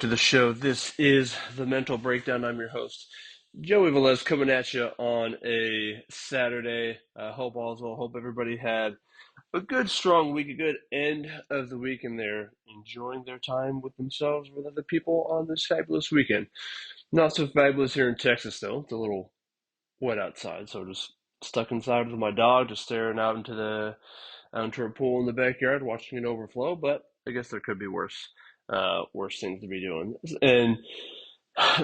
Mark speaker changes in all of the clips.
Speaker 1: to the show. This is the Mental Breakdown. I'm your host, Joey Velez, coming at you on a Saturday. Hope all's well. Hope everybody had a good, strong week, a good end of the week, and they're enjoying their time with themselves, with other people on this fabulous weekend. Not so fabulous here in Texas, though. It's a little wet outside, so just stuck inside with my dog, just staring out into a pool in the backyard, watching it overflow. But I guess there could be worse things to be doing. And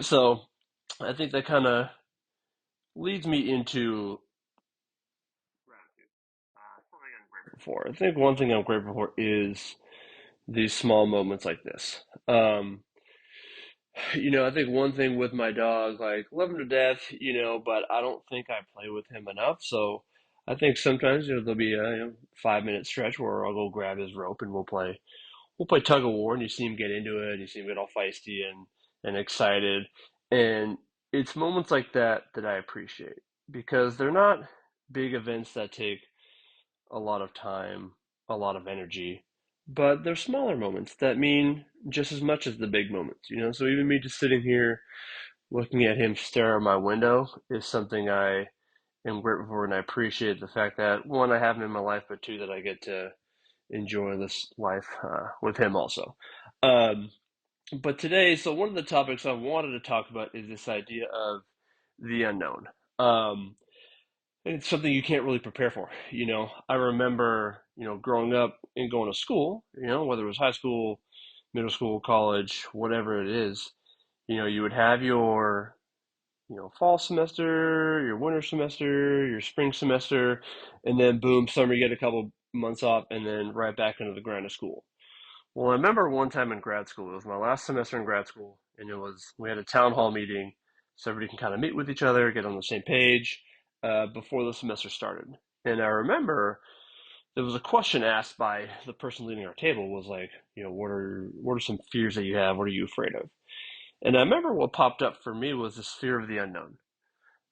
Speaker 1: so I think that kind of leads me into gratitude. Something I'm grateful for. I think one thing I'm grateful for is these small moments like this. I think one thing with my dog, like, love him to death, but I don't think I play with him enough. So I think sometimes, there'll be a 5 minute stretch where I'll go grab his rope and we'll play tug of war, and you see him get into it, and you see him get all feisty and excited. And it's moments like that that I appreciate because they're not big events that take a lot of time, a lot of energy, but they're smaller moments that mean just as much as the big moments. So even me just sitting here looking at him stare out my window is something I am grateful for, and I appreciate the fact that one, I have him in my life, but two, that I get to enjoy this life with him also. Um, but today, so one of the topics I wanted to talk about is this idea of the unknown. Um, and it's something you can't really prepare for. I remember, growing up and going to school, whether it was high school, middle school, college, whatever it is, you would have your, fall semester, your winter semester, your spring semester, and then boom, summer, you get a couple months off, and then right back into the grind of school. Well, I remember one time in grad school, it was my last semester in grad school, and we had a town hall meeting so everybody can kind of meet with each other, get on the same page before the semester started. And I remember there was a question asked by the person leading our table was like, what are some fears that you have? What are you afraid of? And I remember what popped up for me was this fear of the unknown.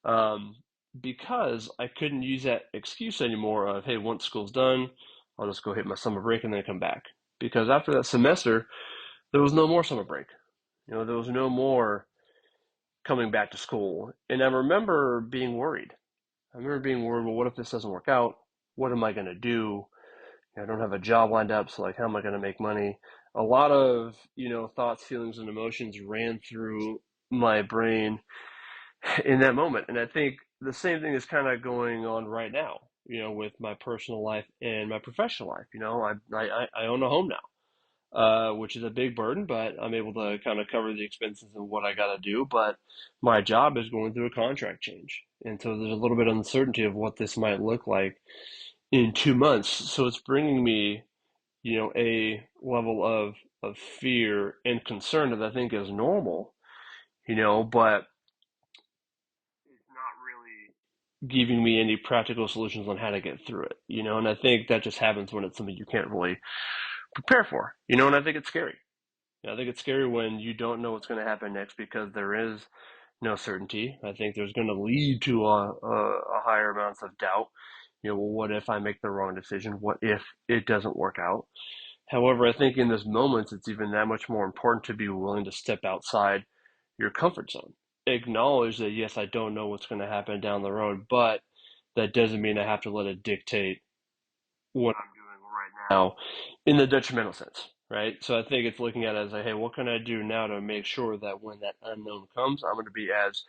Speaker 1: Um, because I couldn't use that excuse anymore of, hey, once school's done, I'll just go hit my summer break and then come back. Because after that semester, there was no more summer break. There was no more coming back to school. And I remember being worried. Well, what if this doesn't work out? What am I going to do? I don't have a job lined up, so like, how am I going to make money? A lot of, thoughts, feelings, and emotions ran through my brain in that moment. And I think the same thing is kind of going on right now, with my personal life and my professional life. I own a home now, which is a big burden, but I'm able to kind of cover the expenses and what I got to do. But my job is going through a contract change. And so there's a little bit of uncertainty of what this might look like in 2 months. So it's bringing me, a level of fear and concern that I think is normal, but it's not really giving me any practical solutions on how to get through it. And I think that just happens when it's something you can't really prepare for, and I think it's scary. I think it's scary when you don't know what's going to happen next because there is no certainty. I think there's going to lead to a higher amounts of doubt. Well, what if I make the wrong decision? What if it doesn't work out? However, I think in those moments, it's even that much more important to be willing to step outside your comfort zone. Acknowledge that, yes, I don't know what's going to happen down the road, but that doesn't mean I have to let it dictate what I'm doing right now in the detrimental sense, right? So I think it's looking at it as like, hey, what can I do now to make sure that when that unknown comes, I'm going to be as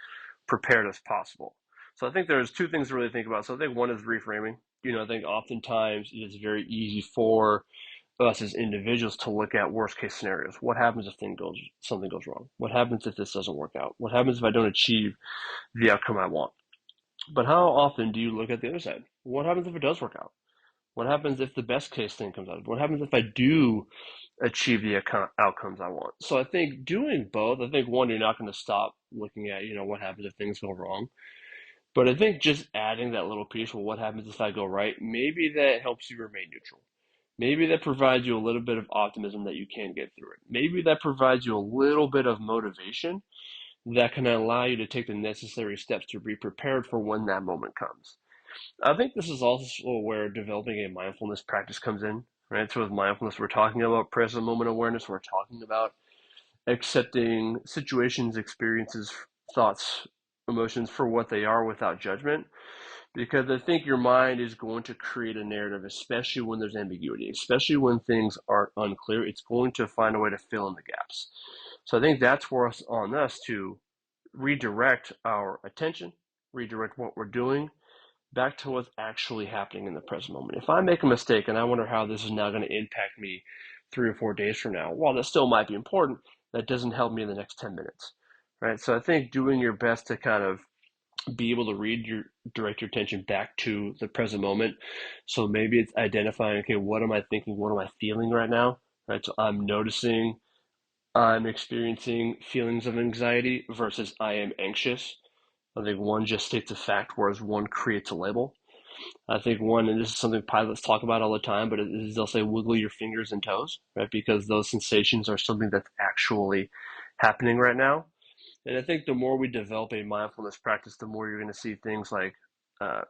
Speaker 1: prepared as possible. So I think there's two things to really think about. So I think one is reframing. I think oftentimes it is very easy for us as individuals to look at worst case scenarios. What happens if something goes wrong? What happens if this doesn't work out? What happens if I don't achieve the outcome I want? But how often do you look at the other side? What happens if it does work out? What happens if the best case thing comes out? What happens if I do achieve the outcomes I want? So I think doing both, I think one, you're not going to stop looking at, what happens if things go wrong. But I think just adding that little piece, well, what happens if I go right? Maybe that helps you remain neutral. Maybe that provides you a little bit of optimism that you can get through it. Maybe that provides you a little bit of motivation that can allow you to take the necessary steps to be prepared for when that moment comes. I think this is also where developing a mindfulness practice comes in, right? So with mindfulness, we're talking about present moment awareness. We're talking about accepting situations, experiences, thoughts, emotions for what they are without judgment. Because I think your mind is going to create a narrative, especially when there's ambiguity, especially when things aren't unclear. It's going to find a way to fill in the gaps. So I think that's where it's on us to redirect our attention, redirect what we're doing back to what's actually happening in the present moment. If I make a mistake and I wonder how this is now going to impact me 3 or 4 days from now, while that still might be important, that doesn't help me in the next 10 minutes, right? So I think doing your best to kind of be able to direct your attention back to the present moment. So maybe it's identifying, okay, what am I thinking? What am I feeling right now? Right. So I'm noticing I'm experiencing feelings of anxiety versus I am anxious. I think one just states a fact, whereas one creates a label. I think one, and this is something pilots talk about all the time, but it is they'll say wiggle your fingers and toes, right? Because those sensations are something that's actually happening right now. And I think the more we develop a mindfulness practice, the more you're going to see things like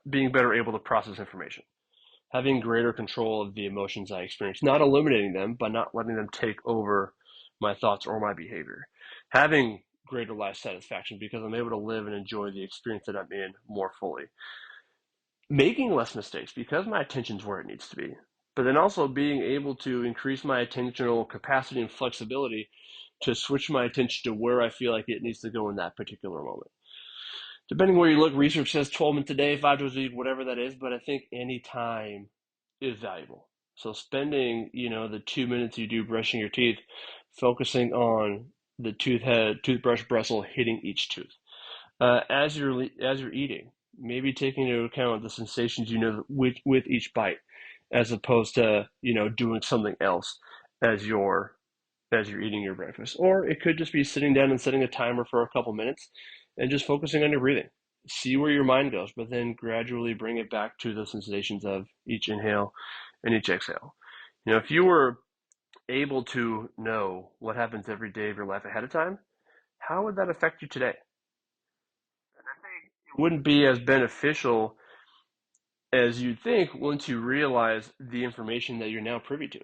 Speaker 1: being better able to process information, having greater control of the emotions I experience, not eliminating them, but not letting them take over my thoughts or my behavior, having greater life satisfaction because I'm able to live and enjoy the experience that I'm in more fully, making less mistakes because my attention's where it needs to be, but then also being able to increase my attentional capacity and flexibility to switch my attention to where I feel like it needs to go in that particular moment. Depending where you look, research says 12 minutes a day, 5 days a week, whatever that is, but I think any time is valuable. So spending, the 2 minutes you do brushing your teeth, focusing on the toothbrush bristle hitting each tooth. As you're eating, maybe taking into account the sensations with each bite, as opposed to doing something else as you're eating your breakfast. Or it could just be sitting down and setting a timer for a couple minutes and just focusing on your breathing. See where your mind goes, but then gradually bring it back to the sensations of each inhale and each exhale. If you were able to know what happens every day of your life ahead of time, how would that affect you today? It wouldn't be as beneficial as you'd think once you realize the information that you're now privy to.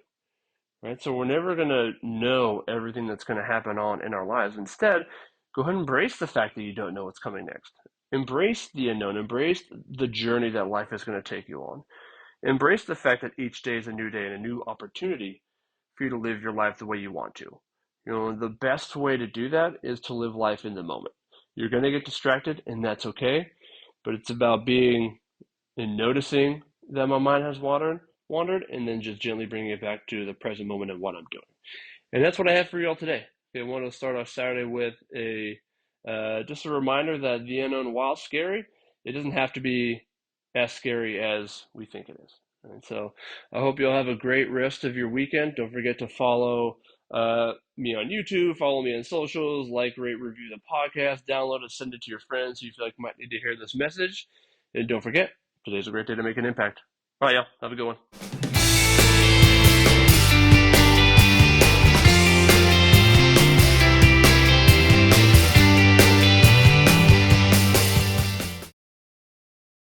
Speaker 1: Right? So we're never going to know everything that's going to happen on in our lives. Instead, go ahead and embrace the fact that you don't know what's coming next. Embrace the unknown. Embrace the journey that life is going to take you on. Embrace the fact that each day is a new day and a new opportunity for you to live your life the way you want to. The best way to do that is to live life in the moment. You're going to get distracted, and that's okay. But it's about being and noticing that my mind has wandered, and then just gently bringing it back to the present moment and what I'm doing. And that's what I have for you all today. I want to start our Saturday with a just a reminder that the unknown, while scary, it doesn't have to be as scary as we think it is. And so I hope you'll have a great rest of your weekend. Don't forget to follow me on YouTube, follow me on socials, like, rate, review the podcast, download it, send it to your friends who you feel like might need to hear this message. And don't forget, today's a great day to make an impact. All right, y'all. Have a good one.